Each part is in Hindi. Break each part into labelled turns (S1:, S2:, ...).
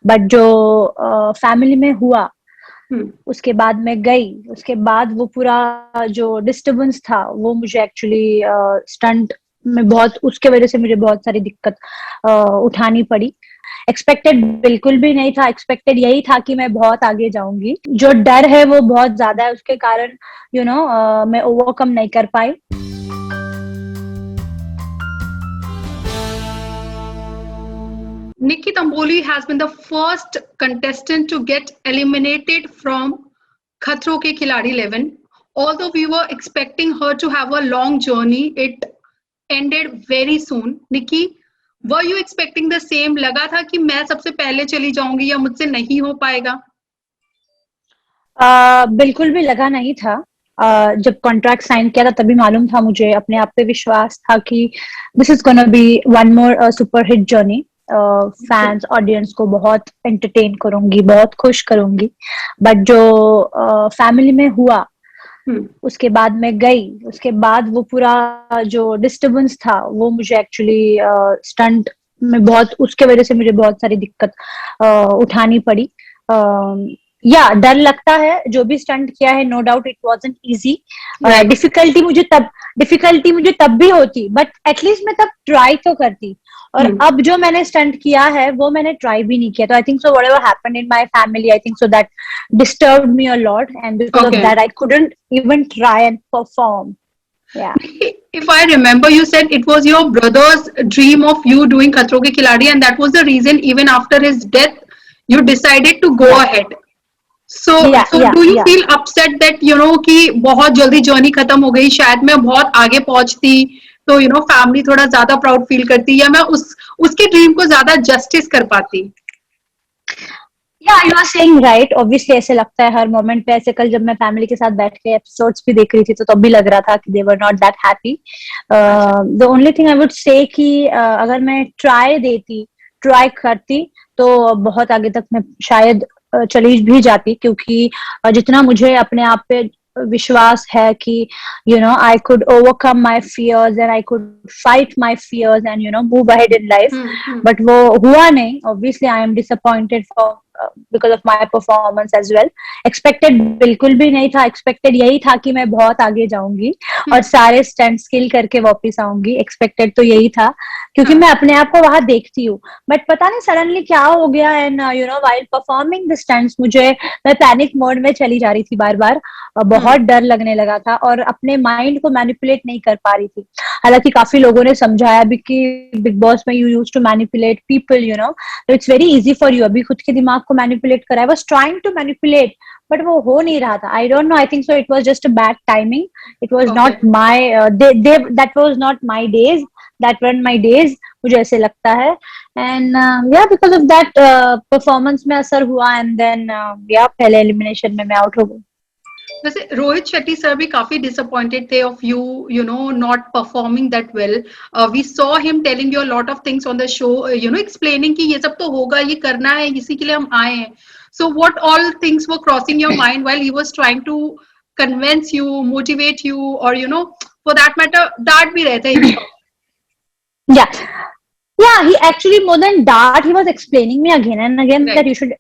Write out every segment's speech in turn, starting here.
S1: बट जो फैमिली में हुआ
S2: हम्म।
S1: उसके बाद मैं गई, उसके बाद वो पूरा जो डिस्टर्बेंस था वो मुझे एक्चुअली स्टंट में बहुत, उसके वजह से मुझे बहुत सारी दिक्कत उठानी पड़ी। एक्सपेक्टेड बिल्कुल भी नहीं था, एक्सपेक्टेड यही था कि मैं बहुत आगे जाऊंगी। जो डर है वो बहुत ज्यादा है, उसके कारण मैं ओवरकम नहीं कर पाई।
S2: Nikki Tamboli has been the first contestant to get eliminated from Khatro Ke Khiladi 11. Although we were expecting her to have a long journey, it ended very soon. Nikki, were you expecting the same? लगा था कि मैं सबसे पहले चली जाऊंगी या मुझसे नहीं हो पाएगा?
S1: बिल्कुल भी लगा नहीं था। जब कॉन्ट्रैक्ट साइन किया था तभी मालूम था मुझे, अपने आप पे विश्वास था कि this is gonna be one more super hit journey. Fans audience को बहुत एंटरटेन करूंगी, बहुत खुश करूंगी। बट जो फैमिली में हुआ उसके बाद मैं गई, उसके बाद वो पूरा जो डिस्टर्बेंस था वो मुझे एक्चुअली स्टंट में बहुत, उसके वजह से मुझे बहुत सारी दिक्कत उठानी पड़ी। या डर लगता है, जो भी स्टंट किया है, no doubt it wasn't easy. Difficulty मुझे तब भी होती, बट एटलीस्ट मैं तब ट्राई तो करती। और अब जो मैंने स्टंट किया है वो मैंने ट्राई भी नहीं किया। तो I think so whatever happened in my family, I think so that disturbed me a lot, and because of that I couldn't even try and perform. Yeah.
S2: If I remember, you said it was your brother's dream of you doing Khatro Ke Khiladi, and that was the reason even after his death you decided to go ahead. So do you feel upset that कि बहुत जल्दी जर्नी खत्म हो गई, शायद मैं बहुत आगे पहुंचती तो फैमिली थोड़ा ज्यादा प्राउड फील करती, या मैं उसके ड्रीम को ज्यादा जस्टिस कर पाती?
S1: Yeah, you are saying right. Obviously ऐसे लगता है हर मोमेंट पे। ऐसे कल जब मैं फैमिली के साथ बैठ के एपिसोड्स भी देख रही थी तो तब भी लग रहा था कि they were not that happy. The only thing I would say कि अगर मैं ट्राई करती तो बहुत आगे तक मैं शायद चली भी जाती, क्योंकि जितना मुझे अपने आप पे विश्वास है कि I could overcome my fears and I could fight my fears and move ahead in life. But वो हुआ नहीं. Obviously I am disappointed because of my performance as well. Expected बिल्कुल भी नहीं था, expected यही था कि मैं बहुत आगे जाऊंगी और सारे स्टंट स्किल करके वापस आऊंगी। एक्सपेक्टेड तो यही था, क्योंकि मैं अपने आप को वहां देखती हूँ। बट पता नहीं सडनली क्या हो गया, and while performing the stunts मैं पैनिक मोड में चली जा रही थी बार बार। बहुत डर लगने लगा था और अपने माइंड को मैनिपुलेट नहीं कर पा रही थी। हालांकि काफी लोगों ने समझाया भी कि बिग बॉस में you use to manipulate people, it's very easy for you. अभी खुद के दिमाग को मैनिपुलेट करा। I was trying to manipulate, but वो हो नहीं रहा था। I don't know, I think so it was just a bad timing. It was not my that was not my days, that were my days, मुझे ऐसे लगता है। एंड या बिकॉज ऑफ दैट परफॉर्मेंस में असर हुआ, एंड देन या पहले एलिमिनेशन में मैं आउट हो गई।
S2: वैसे रोहित शेट्टी सर भी काफी डिसअपॉइंटेड थे of you know not performing that well. We saw him telling you a lot of things on the show, explaining कि ये सब तो होगा, ये करना है, इसी के लिए हम आए हैं। So what all things were crossing your mind while he was trying to convince you, motivate you, और फॉर दैट मैटर डांट भी रहे थे himself?
S1: Yeah, he actually, more than that, he was explaining me again and again that you should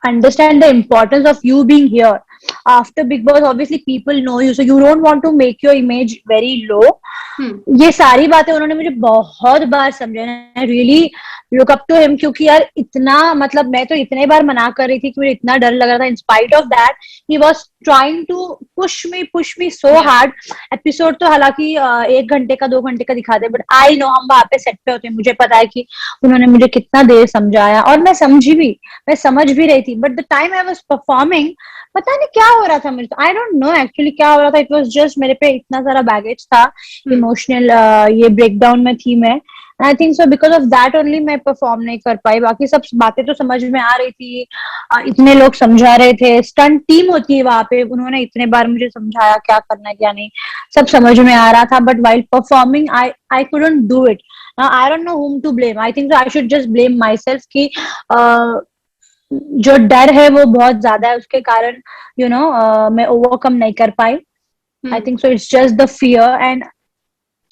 S1: understand the importance of you being here. After Big Boss, obviously people know you, so you don't want to make your image very low. ये सारी बातें उन्होंने मुझे बहुत बार समझाया। I really look up to him, क्योंकि यार इतना, मतलब मैं तो इतने बार मना कर रही थी कि मुझे इतना डर लग रहा था। In spite of that he was trying to push me so hard. Episode तो हालांकि 1 घंटे का 2 घंटे का दिखाते, बट आई नो हम वहां पे सेट पे होते हैं, मुझे पता है कि उन्होंने मुझे कितना देर समझाया, और मैं समझ भी रही थी। But the time I was performing, पता नहीं क्या हो रहा था मेरे, आई डोंट नो एक्चुअली क्या हो रहा था। इट वाज जस्ट मेरे पे इतना सारा बैगेज था, इमोशनल ये ब्रेकडाउन में थी मैं। आई think so because of that only मैं परफॉर्म नहीं कर पाई। बाकी सब बातें तो समझ में आ रही थी, इतने लोग समझा रहे थे, स्टंट टीम होती है वहां पे, उन्होंने इतने बार मुझे समझाया क्या करना है क्या नहीं, सब समझ में आ रहा था। But while performing I couldn't do it. I don't no whom to blame. I think so I should just blame my self कि जो डर है वो बहुत ज्यादा है, उसके कारण मैं ओवरकम नहीं कर पाई। I think so it's just the fear. And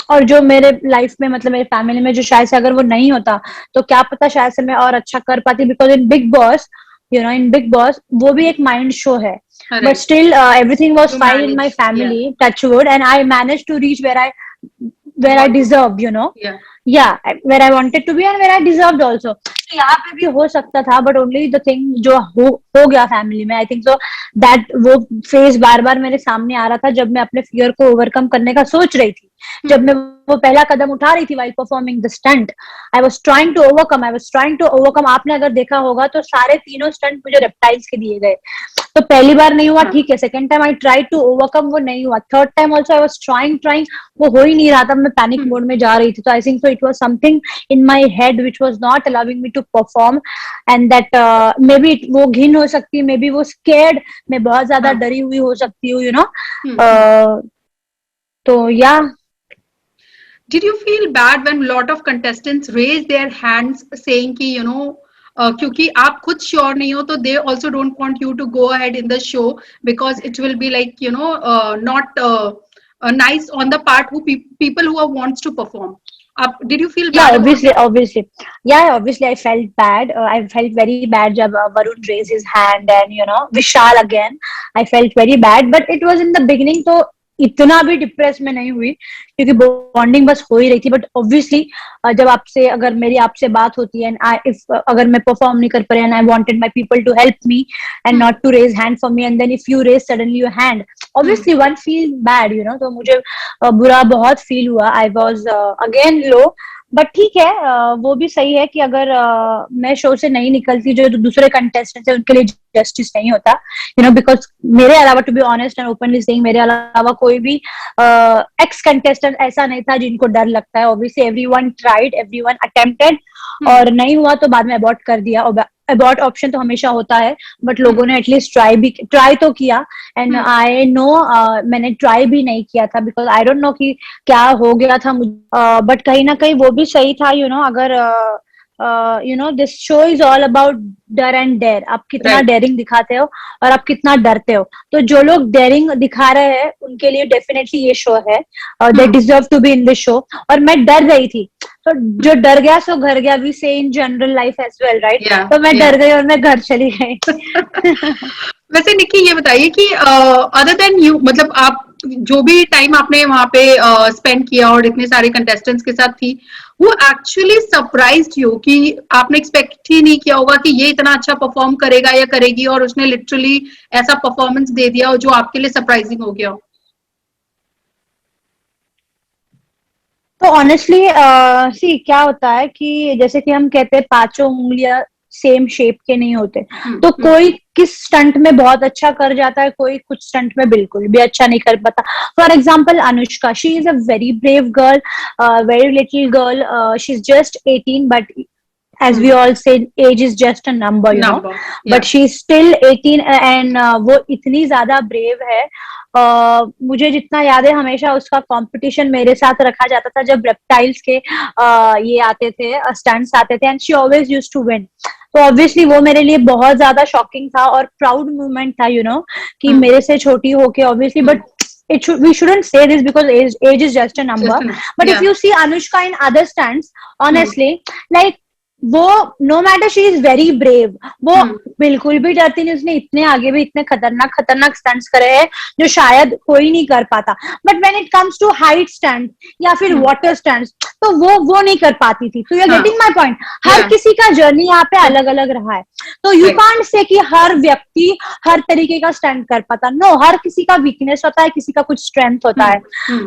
S1: और जो मेरे लाइफ में मतलब मेरे फैमिली में जो शायद से अगर वो नहीं होता तो क्या पता शायद से मैं और अच्छा कर पाती, because in Bigg Boss, you know, in Bigg Boss वो भी एक माइंड शो है, but
S2: Correct.
S1: Still everything was
S2: You
S1: fine in my
S2: manage. Yeah.
S1: Family, touch wood, and I manage to reach where I
S2: Want to.
S1: Deserve, you know,
S2: Yeah.
S1: या where I wanted to be and where I deserved also. तो यहाँ पे भी हो सकता था, बट ओनली द थिंग जो हो गया फैमिली में, आई थिंक सो दैट वो फेज बार बार मेरे सामने आ रहा था जब मैं अपने फियर को ओवरकम करने का सोच रही थी, जब मैं वो पहला कदम उठा रही थी while performing the stunt, I was trying to overcome। आपने अगर देखा होगा तो सारे तीनों स्टंट मुझे रेप्टाइल्स के दिए गए, तो पहली बार नहीं हुआ, ठीक है, second time I try to overcome, वो नहीं हुआ, third time also I was trying, वो हो ही नहीं रहा था, मैं पैनिक मोड में जा रही थी। तो I think so it was something in my head which was not allowing me to perform, and that maybe वो घिन हो सकती है, मे बी वो स्केर्ड, मैं बहुत ज्यादा डरी हुई हो सकती हूँ, यू नो। तो या
S2: Did you feel bad when lot of contestants raise their hands saying कि you know क्योंकि आप खुद श्योर नहीं हो तो they also don't want you to go ahead in the show because it will be like you know not nice on the part who people who wants to perform. Did you feel
S1: yeah,
S2: bad about
S1: obviously,
S2: it?
S1: obviously, yeah, obviously I felt bad, I felt very bad jab Varun raised his hand, and you know, Vishal again, I felt very bad, but it was in the beginning, तो इतना भी डिप्रेस में नहीं हुई क्योंकि बॉन्डिंग बस हो ही रही थी। बट ऑब्वियसली जब आपसे अगर मेरी आपसे बात होती है एंड आई इफ अगर मैं परफॉर्म नहीं कर पा रही and I wanted my people to help me and not to raise hand for me, and then if you raise suddenly your hand, obviously one feel bad, you know. तो मुझे बुरा बहुत फील हुआ, I was again low, but ठीक है, वो भी सही है कि अगर मैं शो से नहीं निकलती, जो दूसरे कंटेस्टेंट है उनके लिए जस्टिस नहीं होता, यू नो, बिकॉज मेरे अलावा, to be honest and openly saying, मेरे अलावा कोई भी एक्स कंटेस्टेंट ऐसा नहीं था जिनको डर लगता है। Obviously everyone tried, everyone attempted, और नहीं हुआ तो बाद में अबॉर्ट कर दिया। अबॉर्ट ऑप्शन तो हमेशा होता है, बट लोगों ने एटलीस्ट ट्राई तो किया, एंड आई नो मैंने ट्राई भी नहीं किया था बिकॉज आई डोंट नो कि क्या हो गया था मुझे, बट कहीं ना कहीं वो भी सही था, यू नो। अगर you know, this show is all about डर एंड डेयर, आप कितना
S2: Right.
S1: डेयरिंग दिखाते हो और आप कितना डरते हो। तो जो लोग डेयरिंग दिखा रहे हैं उनके लिए डेफिनेटली ये शो है, they deserve to be in this show. और मैं डर गई थी, तो जो डर गया सो घर गया, we say in general life as well, right.
S2: Yeah.
S1: तो मैं
S2: Yeah.
S1: डर गई और मैं घर चली गई।
S2: वैसे निक्की ये बताइए कि अदर देन यू मतलब आप जो भी टाइम आपने वहां पे स्पेंड किया और इतने सारे कंटेस्टेंट्स के साथ थी, वो एक्चुअली सरप्राइज्ड यू कि आपने एक्सपेक्ट ही नहीं किया होगा कि ये इतना अच्छा परफॉर्म करेगा या करेगी और उसने लिटरली ऐसा परफॉर्मेंस दे दिया जो आपके लिए सरप्राइजिंग हो गया?
S1: तो ऑनेस्टली सी क्या होता है कि जैसे कि हम कहते हैं पांचों उंगलियां सेम शेप के नहीं होते, तो कोई किस स्टंट में बहुत अच्छा कर जाता है, कोई कुछ स्टंट में बिल्कुल भी अच्छा नहीं कर पाता। For example Anushka, she is a very brave girl, very little girl, she is just 18, but as we all say, age is just a number, you know,
S2: Yeah.
S1: but she is still 18, and वो इतनी ज्यादा ब्रेव है। मुझे जितना याद है हमेशा उसका कंपटीशन मेरे साथ रखा जाता था जब रेप्टाइल्स के ये आते थे, स्टंट्स आते थे, and she always used to win. तो ऑब्वियसली वो मेरे लिए बहुत ज्यादा शॉकिंग था और प्राउड मोमेंट था, यू नो, कि मेरे से छोटी होके, obviously, but we shouldn't say this because age is just a number, but if you see Anushka in other stunts, honestly, like वो no matter, she is very brave, वो बिल्कुल भी डरती नहीं, उसने इतने आगे भी इतने खतरनाक खतरनाक स्टंट्स करे हैं जो शायद कोई नहीं कर पाता। But when it comes to height stunt या फिर वाटर स्टंट्स, तो वो नहीं कर पाती थी। तो you are getting my point, हर किसी का जर्नी यहाँ पे अलग अलग रहा है, तो यू कांट से कि हर व्यक्ति हर तरीके का स्टंट कर पाता। नो, हर किसी का वीकनेस होता है, किसी का कुछ स्ट्रेंथ होता है।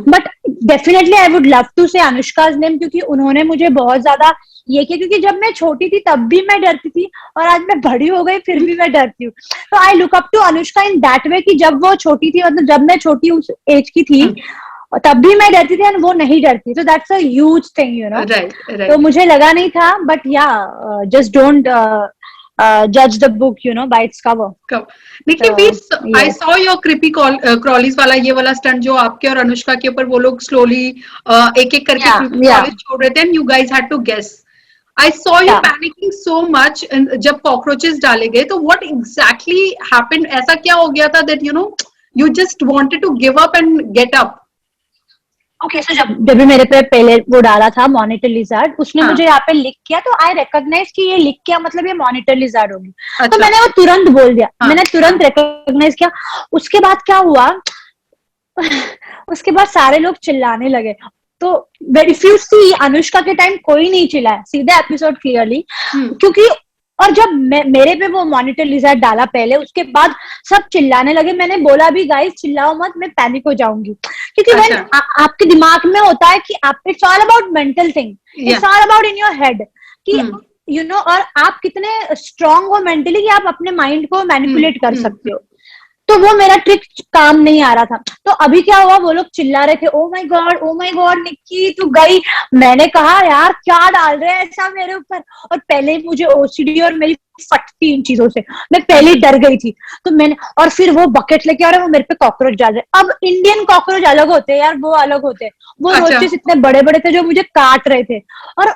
S1: But definitely I would love to say Anushka's name, क्योंकि उन्होंने मुझे बहुत ज्यादा ये किया, क्योंकि जब मैं छोटी थी तब भी मैं डरती थी और आज मैं बड़ी हो गई फिर भी मैं डरती हूँ। तो I look up to Anushka in that way कि जब वो छोटी थी, मतलब जब मैं छोटी उस एज की थी तब भी मैं डरती थी और वो नहीं डरती, तो that's a huge thing, you know. तो मुझे लगा नहीं था, बट या just don't judge the book, you know, by its cover.
S2: देखिए, I saw your creepy crawlies वाला ये वाला स्टंट जो आपके और अनुष्का के ऊपर वो लोग स्लोली एक एक करके creepy crawlies छोड़ रहे थे, and you guys had to guess. I saw you panicking so much जब cockroaches डाले गए, तो what exactly happened? ऐसा क्या हो गया था that you know you just wanted to give up and get up?
S1: Okay, so जब भी मेरे पे पहले वो डाला था मॉनिटर लिजार्ड, उसने मुझे यहाँ पे लिख किया, तो आई रिकॉग्नाइज कि ये लिख किया मतलब ये मॉनिटर लिजार्ड होगी। तो मैंने वो तुरंत बोल दिया, मैंने तुरंत रिकॉग्नाइज किया। उसके बाद क्या हुआ, उसके बाद सारे लोग चिल्लाने लगे। तो इफ यू सी, अनुष्का के टाइम कोई नहीं चिल्लाया, सीधा एपिसोड क्लियरली, क्योंकि और जब मेरे पे वो मॉनिटर लिजार्ड डाला पहले, उसके बाद सब चिल्लाने लगे। मैंने बोला भी गाइस चिल्लाओ मत, मैं पैनिक हो जाऊंगी, क्योंकि आपके दिमाग में होता है कि आप, it's all about mental thing, it's all about in your head कि यू नो, और आप कितने स्ट्रांग हो मेंटली कि आप अपने माइंड को मैनिपुलेट कर सकते हो। तो वो मेरा ट्रिक काम नहीं आ रहा था। तो अभी क्या हुआ, वो लोग चिल्ला रहे थे, ओ माय गॉड निक्की तू गई। मैंने कहा यार क्या डाल रहे हैं ऐसा मेरे ऊपर, और पहले मुझे ओसीडी और मेरी फटती इन चीजों से, मैं पहले डर गई थी। तो मैंने, और फिर वो बकेट लेके आ रहे, वो मेरे पे कॉकरोच डाल रहे। अब इंडियन कॉकरोच अलग होते हैं यार, वो अलग होते हैं, वो रोचेस इतने बड़े बड़े थे जो मुझे काट रहे थे। और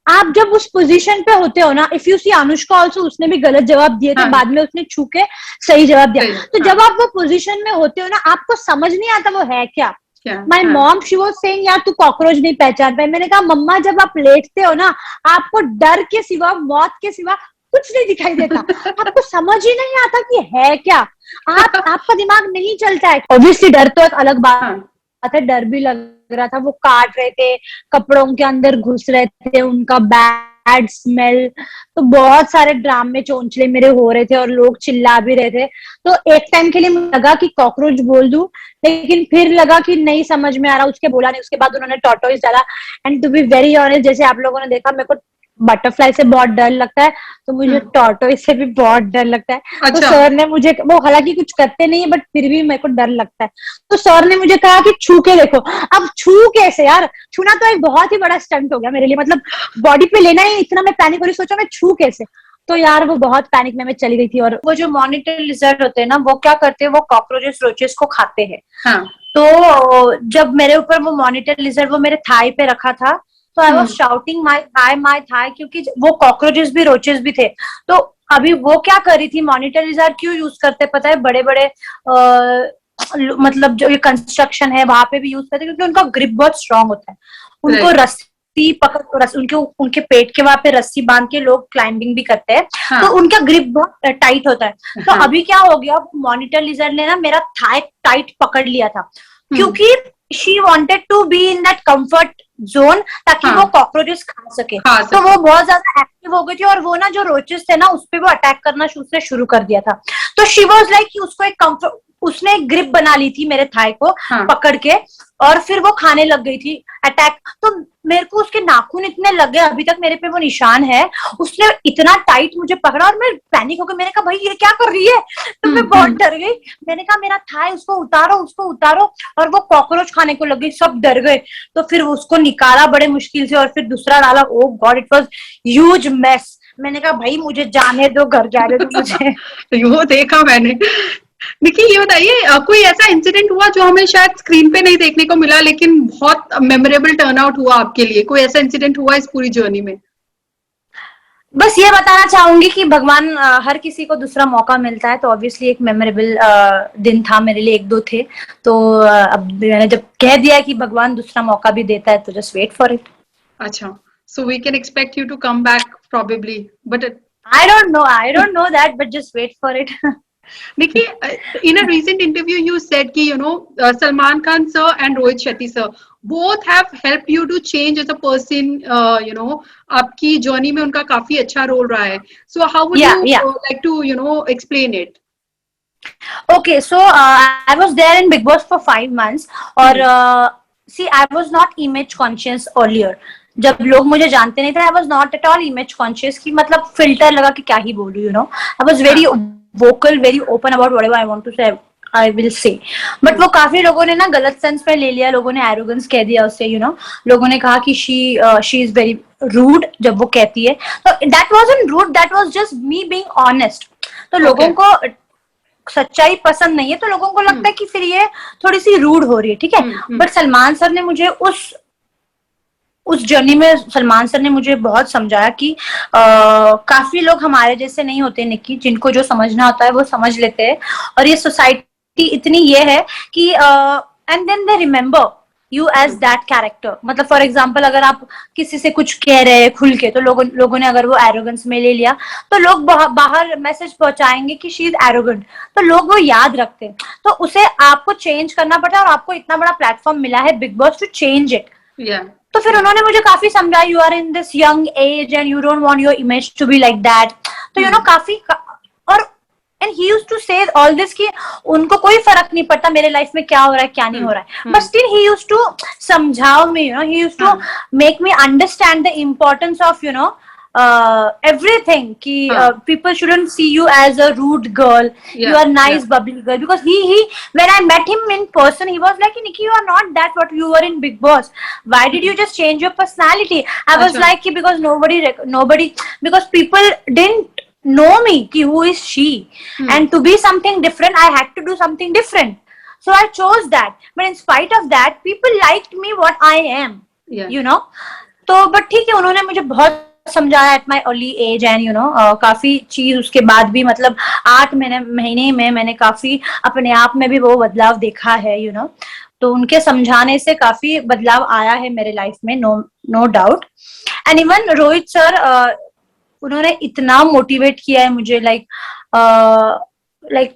S1: आप जब उस पोजीशन पे होते हो ना, if you see Anushka also, उसने भी गलत जवाब दिए थे, बाद में उसने छू के सही जवाब दिया। तो जब आप वो पोजीशन में होते हो ना, आपको समझ नहीं आता वो है क्या। My mom she was saying यार तू कॉकरोच नहीं पहचान पाई। मैंने कहा मम्मा जब आप लेटते हो ना, आपको डर के सिवा, मौत के सिवा कुछ नहीं दिखाई देता, आपको समझ ही नहीं आता कि है क्या, आपका दिमाग नहीं चलता है। ऑब्वियसली डर तो एक अलग बात है, डर भी लग रहा था, वो काट रहे थे, कपड़ों के अंदर घुस रहे थे, उनका बैड स्मेल, तो बहुत सारे ड्रामे चोंचले मेरे हो रहे थे और लोग चिल्ला भी रहे थे। तो एक टाइम के लिए मुझे लगा कि कॉकरोच बोल दूं, लेकिन फिर लगा कि नहीं समझ में आ रहा, उसके बोला नहीं। उसके बाद उन्होंने टॉर्टोइस डाला, and to be very honest, जैसे आप लोगों ने देखा, मेरे को बटरफ्लाई से बहुत डर लगता है, तो मुझे टॉर्टोइस से भी बहुत डर लगता है। तो सर ने मुझे, वो हालांकि कुछ करते नहीं है बट फिर भी मेरे को डर लगता है, तो सर ने मुझे कहा कि छू के देखो। अब छू कैसे यार, छूना तो एक बहुत ही बड़ा स्टंट हो गया मेरे लिए, मतलब बॉडी पे लेना ही इतना, मैं पैनिक हो रही, सोचा मैं छू कैसे। तो यार वो बहुत पैनिक में मैं चली गई थी। और वो जो मॉनिटर लिजर्ड होते हैं ना, वो क्या करते हैं, वो कॉकरोचेस रोचेस को खाते हैं। तो जब मेरे ऊपर वो मॉनिटर लिजर्ड वो मेरे थाई पे रखा था, तो I was shouting my thigh, क्योंकि वो कॉकरोचेस भी रोचेस भी थे। तो अभी वो क्या कर रही थी, मॉनिटर लिजर्ड क्यों यूज करते पता है, बड़े बड़े मतलब जो ये कंस्ट्रक्शन है वहां पे भी यूज करते हैं, क्योंकि उनका ग्रिप बहुत स्ट्रांग होता है। उनको रस्सी पकड़, उनके पेट के वहां पे रस्सी बांध के लोग क्लाइंबिंग भी करते हैं, तो उनका ग्रिप बहुत टाइट होता है। तो अभी क्या हो गया, मॉनिटर लिजर्ड ने ना मेरा थाई टाइट पकड़ लिया था, क्योंकि she wanted to be in that comfort zone, ताकि वो कॉकरोचेस खा सके। तो वो बहुत ज्यादा एक्टिव हो गई थी, और वो ना जो रोचेस थे ना, उस पर वो अटैक करना उसने शुरू कर दिया था। तो शी वाज लाइक कि उसको एक कम्फर्ट, उसने एक ग्रिप बना ली थी मेरे थाई को पकड़ के, और फिर वो खाने लग गई थी अटैक। तो मेरे को उसके नाखून इतने लग गए, अभी तक मेरे पे वो निशान है। उसने इतना टाइट मुझे पकड़ा और मैं पैनिक हो गई। मैंने कहा भाई ये क्या कर रही है, तो मैं बहुत डर गई। मैंने कहा मेरा थाई, उसको उतारो, और वो कॉकरोच खाने को लग गई, सब डर गए। तो फिर उसको निकाला बड़े मुश्किल से, और फिर दूसरा डाला। Oh God, it was huge mess. मैंने कहा भाई मुझे जाने दो, घर जाने दो मुझे।
S2: वो देखा मैंने। देखिए ये बताइए, कोई ऐसा इंसिडेंट हुआ जो हमें शायद स्क्रीन पे नहीं देखने को मिला, लेकिन बहुत मेमोरेबल टर्न आउट हुआ आपके लिए? कोई ऐसा इंसिडेंट हुआ इस पूरी जर्नी में?
S1: बस ये बताना चाहूंगी कि भगवान हर किसी को दूसरा मौका मिलता है, तो ऑब्वियसली एक मेमोरेबल दिन था मेरे लिए, एक दो थे। तो अब मैंने जब कह दिया कि भगवान दूसरा मौका भी देता है, तो जस्ट वेट फॉर इट।
S2: अच्छा, so we can expect you to come back probably, but
S1: I don't know that, but just wait for it.
S2: देखिए, in a recent interview you said कि Salman Khan sir and Rohit Shetty sir both have helped you to change as a person, आपकी जर्नी में उनका काफी अच्छा रोल रहा है। So how would you like to explain it?
S1: Okay, so I was there in Big Boss for 5 months, और see I was not image conscious earlier. जब लोग मुझे जानते नहीं थे, I was not at all image conscious, कि मतलब फिल्टर लगा कि क्या ही बोलूं, I was very vocal, very open about whatever I want to say, I will say. But वो काफी लोगों ने ना गलत सेंस में ले लिया, लोगों ने एरोगेंस कह दिया उससे, लोगों ने कहा कि she is very rude जब वो कहती है। तो that wasn't rude, that was just me being honest. तो लोगों को सच्चाई पसंद नहीं है, तो लोगों को लगता है कि फिर ये थोड़ी सी रूड हो रही है, ठीक है। बट सलमान सर ने मुझे उस जर्नी में, सलमान सर ने मुझे बहुत समझाया कि काफी लोग हमारे जैसे नहीं होते निक्की, जिनको जो समझना होता है वो समझ लेते हैं, और ये सोसाइटी इतनी ये है कि and then they remember you as that character. मतलब फॉर एग्जाम्पल अगर आप किसी से कुछ कह रहे हैं खुल के, तो लोगों ने अगर वो एरोगेंस में ले लिया, तो लोग बाहर मैसेज पहुंचाएंगे कि शी इज एरोगेंट, तो लोग वो याद रखते हैं. तो उसे आपको चेंज करना पड़ता है, और आपको इतना बड़ा प्लेटफॉर्म मिला है Bigg Boss to change it. तो फिर उन्होंने मुझे काफी समझाया, you are in this young age and you don't want your image to be like that. तो यू नो काफी, और and he used to say all this कि उनको कोई फर्क नहीं पड़ता मेरे लाइफ में क्या हो रहा है क्या नहीं हो रहा है, but still he used to समझाओ me, you know, he used to make me understand the importance of, you know, everything ki people shouldn't see you as a rude girl. You are nice, bubbly girl. Because he when I met him in person, he was like, Nikki, you are not that what you were in Big Boss. Why did you just change your personality? I was like, because nobody because people didn't know me ki who is she, and to be something different I had to do something different, so I chose that. But in spite of that, people liked me what I am, you know. तो बट ठीक है, उन्होंने मुझे बहुत समझाया at my early age, and you know काफी चीज उसके बाद भी, मतलब 8 महीने में मैंने काफी अपने आप में भी वो बदलाव देखा है, यू नो. तो उनके समझाने से काफी बदलाव आया है मेरे लाइफ में, no doubt. And even Rohit sir, उन्होंने इतना मोटिवेट किया है मुझे, like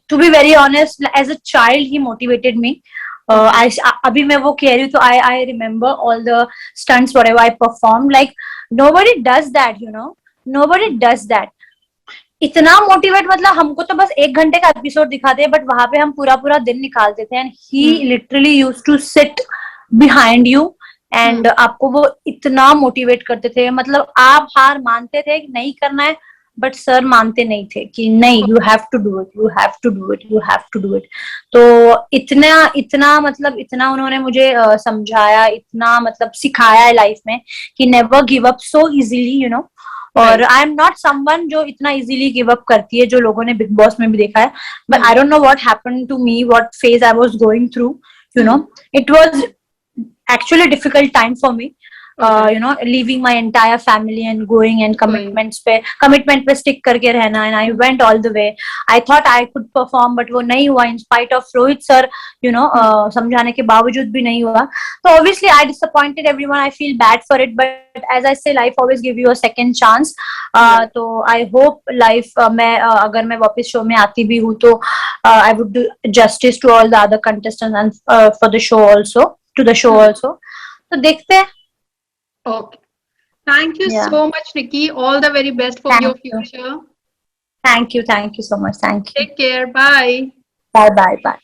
S1: to be very honest, as a child he motivated me. अभी मैं वो कह रही हूँ तो I remember all the stunts whatever I perform, like nobody does that, you know, nobody does that. इतना मोटिवेट, मतलब हमको तो बस 1 घंटे का एपिसोड दिखाते हैं, बट वहां पे हम पूरा दिन निकालते थे, and he literally use to sit behind you, एंड आपको वो इतना मोटिवेट करते थे. मतलब आप हार मानते थे कि नहीं करना है, बट सर मानते नहीं थे कि नहीं, you have to do it, you have to do it, you have to do it. तो इतना मतलब इतना उन्होंने मुझे समझाया, इतना मतलब सिखाया है लाइफ में कि never give up so easily, you know. और आई एम नॉट समवन जो इतना इजीली गिव अप करती है, जो लोगों ने बिग बॉस में भी देखा है. But I don't know what happened to me, what phase I was going through, you know. It was actually a difficult time for me, you know, leaving my entire family and going and commitment पे stick करके रहना, and I went all the way. I thought I could perform, but वो नहीं हुआ, in spite of Rohit sir, you know, समझाने के बावजूद भी नहीं हुआ. So obviously I disappointed everyone, I feel bad for it, but as I say, life always give you a second chance. तो I hope life, मैं अगर मैं वापस शो में आती भी हूँ तो I would do justice to all the other contestants and for the show also, to the show also. तो देखते हैं.
S2: Okay. Thank you so much, Nikki. All the very best for your future.
S1: Thank you so much. Thank you.
S2: Take care. Bye.
S1: Bye.